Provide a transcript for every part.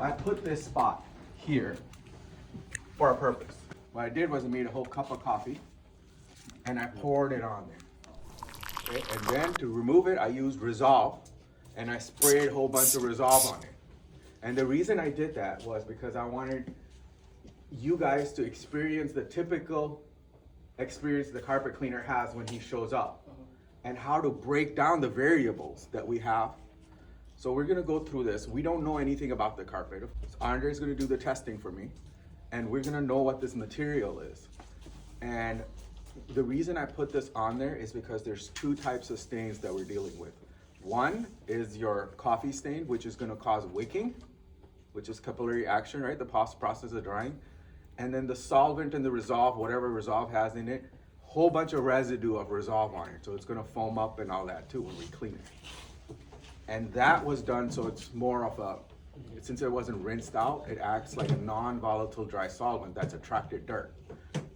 I put this spot here for a purpose. What I did was I made a whole cup of coffee and I poured it on there. Okay? And then to remove it, I used Resolve and I sprayed a whole bunch of Resolve on it. And the reason I did that was because I wanted you guys to experience the typical experience the carpet cleaner has when he shows up and how to break down the variables that we have. So we're gonna go through this. We don't know anything about the carpet. Andre's gonna do the testing for me and we're gonna know what this material is. And the reason I put this on there is because there's two types of stains that we're dealing with. One is your coffee stain, which is gonna cause wicking, which is capillary action, right? The process of drying. And then the solvent and the Resolve, whatever Resolve has in it, whole bunch of residue of Resolve on it. So it's gonna foam up and all that too when we clean it. And that was done so it's more of a, since it wasn't rinsed out, it acts like a non-volatile dry solvent that's attracted dirt.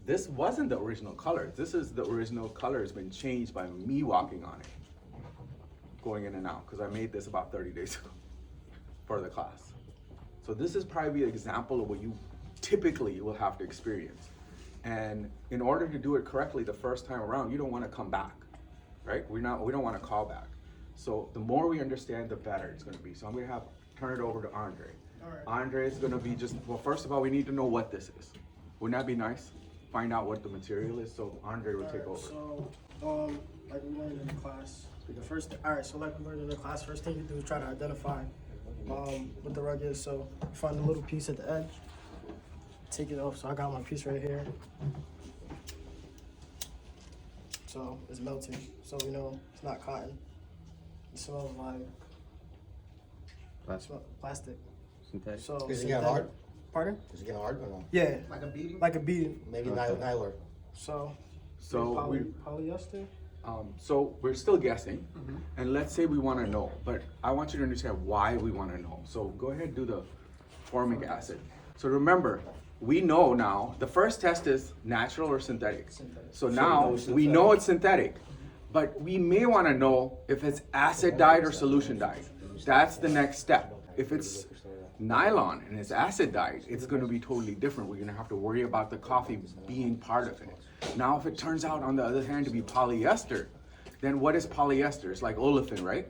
This wasn't the original color. This is the original color has been changed by me walking on it, going in and out, because I made this about 30 days ago for the class. So this is probably an example of what you typically will have to experience. And in order to do it correctly the first time around, you don't want to come back, right? We don't want to call back. So the more we understand, the better it's going to be. So I'm going to turn it over to Andre. All right. Andre is going to be well, first of all, we need to know what this is. Wouldn't that be nice? Find out what the material is, so Andre will take over. So, like we learned in the class, first thing you do is try to identify what the rug is. So find a little piece at the edge, take it off. So I got my piece right here. So it's melting. So we know it's not cotton. It smells like plastic. Synthetic. So Is it getting hard? Pardon? Is it getting hard or no? Yeah. Like a beading? Like a beading. Maybe nylon. So polyester? So we're still guessing, and let's say we want to know, but I want you to understand why we want to know. So go ahead and do the formic acid. So remember, we know now, the first test is natural or synthetic. So now we know it's synthetic, but we may want to know if it's acid dyed or solution dyed. That's the next step. If it's nylon and it's acid dyed, it's going to be totally different. We're going to have to worry about the coffee being part of it. Now, if it turns out, on the other hand, to be polyester, then what is polyester? It's like olefin, right?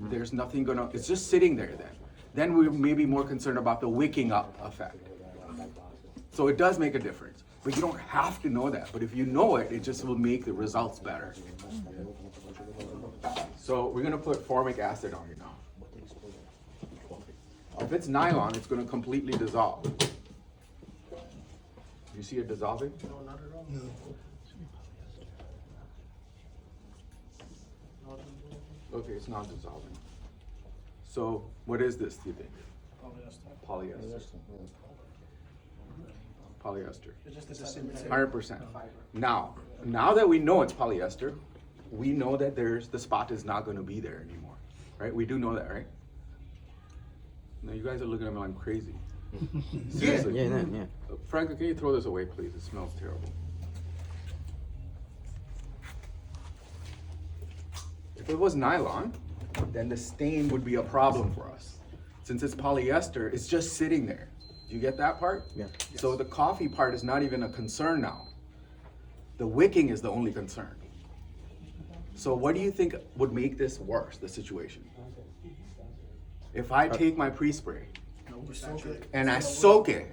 There's nothing gonna, it's just sitting there then. Then we may be more concerned about the wicking up effect. So it does make a difference, but you don't have to know that. But if you know it, it just will make the results better. So we're gonna put formic acid on it now. If it's nylon, it's gonna completely dissolve. You see it dissolving? No, not at all. No. Okay, it's not dissolving. So what is this, do you think? Polyester. Polyester. It's just the 100%. Now that we know it's polyester, we know that the spot is not going to be there anymore, right? We do know that, right? No, you guys are looking at me like I'm crazy. Seriously. Yeah. Franco, can you throw this away, please? It smells terrible. If it was nylon, then the stain would be a problem for us. Since it's polyester, it's just sitting there. Do you get that part? Yeah. So the coffee part is not even a concern now. The wicking is the only concern. So what do you think would make this worse, the situation? If I take my pre-spray and I soak it,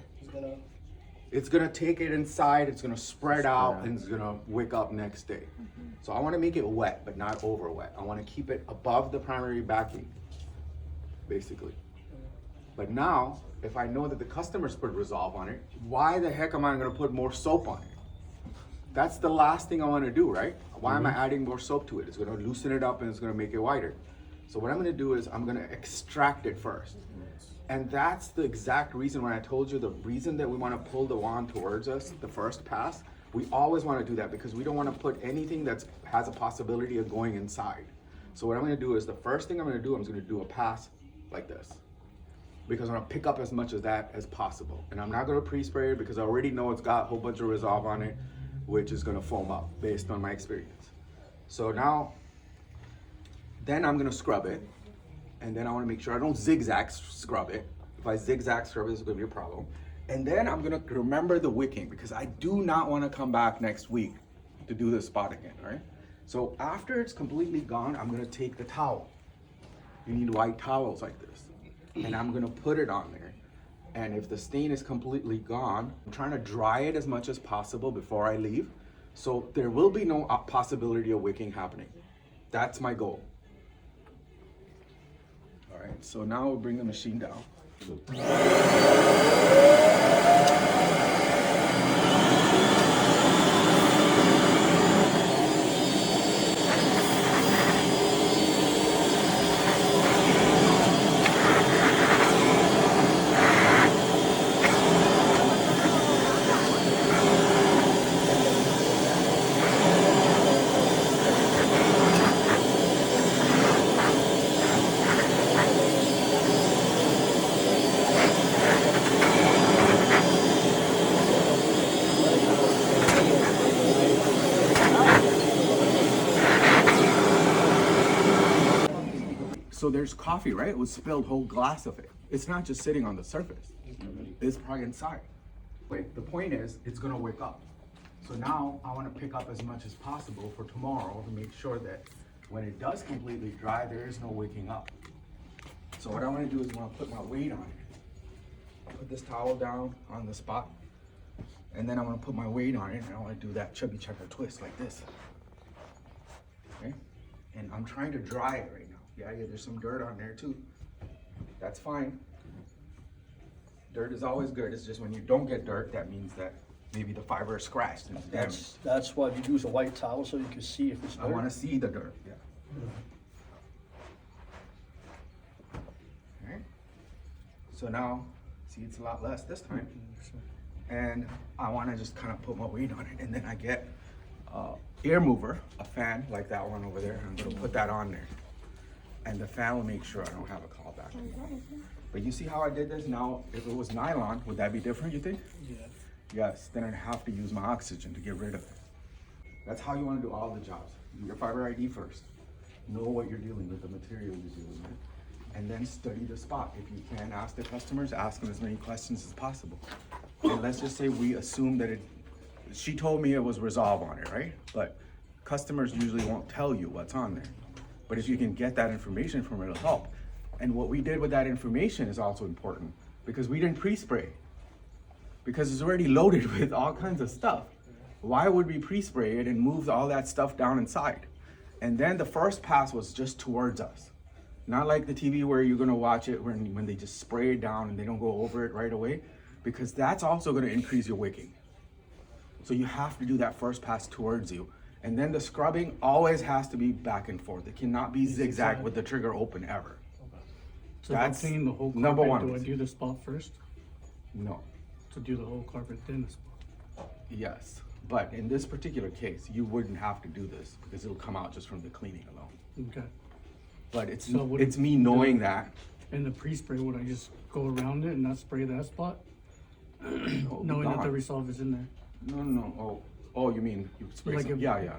it's gonna take it inside, it's gonna spread out, and it's gonna wick up next day. So I wanna make it wet, but not over wet. I wanna keep it above the primary backing, basically. But now, if I know that the customers put Resolve on it, why the heck am I gonna put more soap on it? That's the last thing I wanna do, right? Why am I adding more soap to it? It's gonna loosen it up and it's gonna make it whiter. So what I'm gonna do is I'm gonna extract it first. And that's the exact reason when I told you the reason that we want to pull the wand towards us, the first pass, we always want to do that because we don't want to put anything that has a possibility of going inside. So what I'm going to do is the first thing I'm going to do, I'm going to do a pass like this. Because I'm going to pick up as much of that as possible. And I'm not going to pre-spray it because I already know it's got a whole bunch of Resolve on it, which is going to foam up based on my experience. So now, then I'm going to scrub it. And then I want to make sure I don't zigzag scrub it. If I zigzag scrub, this is gonna be a problem. And then I'm gonna remember the wicking because I do not wanna come back next week to do this spot again, all right? So after it's completely gone, I'm gonna take the towel. You need white towels like this. And I'm gonna put it on there. And if the stain is completely gone, I'm trying to dry it as much as possible before I leave. So there will be no possibility of wicking happening. That's my goal. All right, so now we'll bring the machine down. So there's coffee, right? It was spilled whole glass of it. It's not just sitting on the surface. It's probably inside. Wait, the point is, it's gonna wick up. So now I wanna pick up as much as possible for tomorrow to make sure that when it does completely dry, there is no wicking up. So what I wanna do is I wanna put my weight on it. Put this towel down on the spot, and then I'm gonna put my weight on it, and I wanna do that chubby checker twist like this. Okay? And I'm trying to dry it right now. Yeah, there's some dirt on there too. That's fine. Dirt is always good. It's just when you don't get dirt, that means that maybe the fiber is scratched and it's damaged. That's why you use a white towel so you can see if it's dirt. I want to see the dirt. Yeah. Okay. So now, see, it's a lot less this time. And I want to just kind of put my weight on it, and then I get air mover, a fan like that one over there. I'm gonna put that on there. And the fan will make sure I don't have a callback. But you see how I did this? Now, if it was nylon, would that be different, you think? Yeah. Yes, then I'd have to use my oxygen to get rid of it. That's how you want to do all the jobs. Do your fiber ID first. Know what you're dealing with, the material you're dealing with. And then study the spot. If you can ask the customers, ask them as many questions as possible. And let's just say we assume that she told me it was Resolve on it, right? But customers usually won't tell you what's on there. But if you can get that information from it, it'll help. And what we did with that information is also important because we didn't pre-spray. Because it's already loaded with all kinds of stuff. Why would we pre-spray it and move all that stuff down inside? And then the first pass was just towards us. Not like the TV where you're gonna watch it when they just spray it down and they don't go over it right away, because that's also gonna increase your wicking. So you have to do that first pass towards you. And then the scrubbing always has to be back and forth. It cannot be zigzag with the trigger open ever. So That's clean the whole carpet, number one. do I do the spot first? No, To do the whole carpet, then the spot? yes. But in this particular case, you wouldn't have to do this because it'll come out just from the cleaning alone. Okay. But it's So would it's it- me knowing that. In the pre-spray, would I just go around it and not spray that spot? it'll be Knowing that the gone. Resolve is in there? No. Oh, you mean you spray Like some? if- Yeah.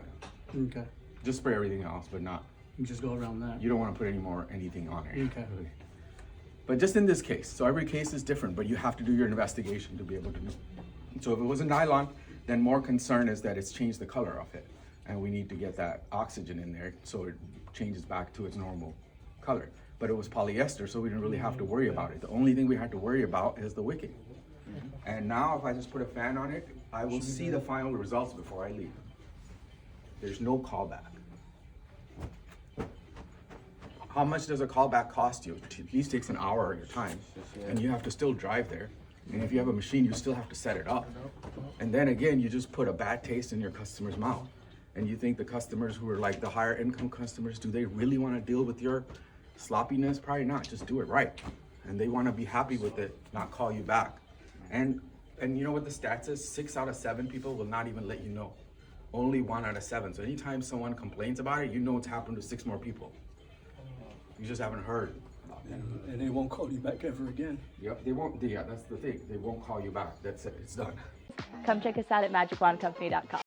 Okay. Just spray everything else, but not. You just go around that? You don't want to put anything on it. Okay. But just in this case, so every case is different, but you have to do your investigation to be able to know. So if it was a nylon, then more concern is that it's changed the color of it. And we need to get that oxygen in there so it changes back to its normal color. But it was polyester, so we didn't really have to worry about it. The only thing we had to worry about is the wicking. And now if I just put a fan on it, I will see the final results before I leave. There's no callback. How much does a callback cost you? It at least takes an hour of your time, and you have to still drive there. And if you have a machine, you still have to set it up. And then again, you just put a bad taste in your customer's mouth. And you think the customers who are like the higher income customers, do they really want to deal with your sloppiness? Probably not. Just do it right. And they want to be happy with it, not call you back. And you know what the stats is? 6 out of 7 people will not even let you know. Only 1 out of 7. So anytime someone complains about it, you know it's happened to 6 more people. You just haven't heard. And they won't call you back ever again. Yep, they won't. Yeah, that's the thing. They won't call you back. That's it. It's done. Come check us out at magicwandcompany.com.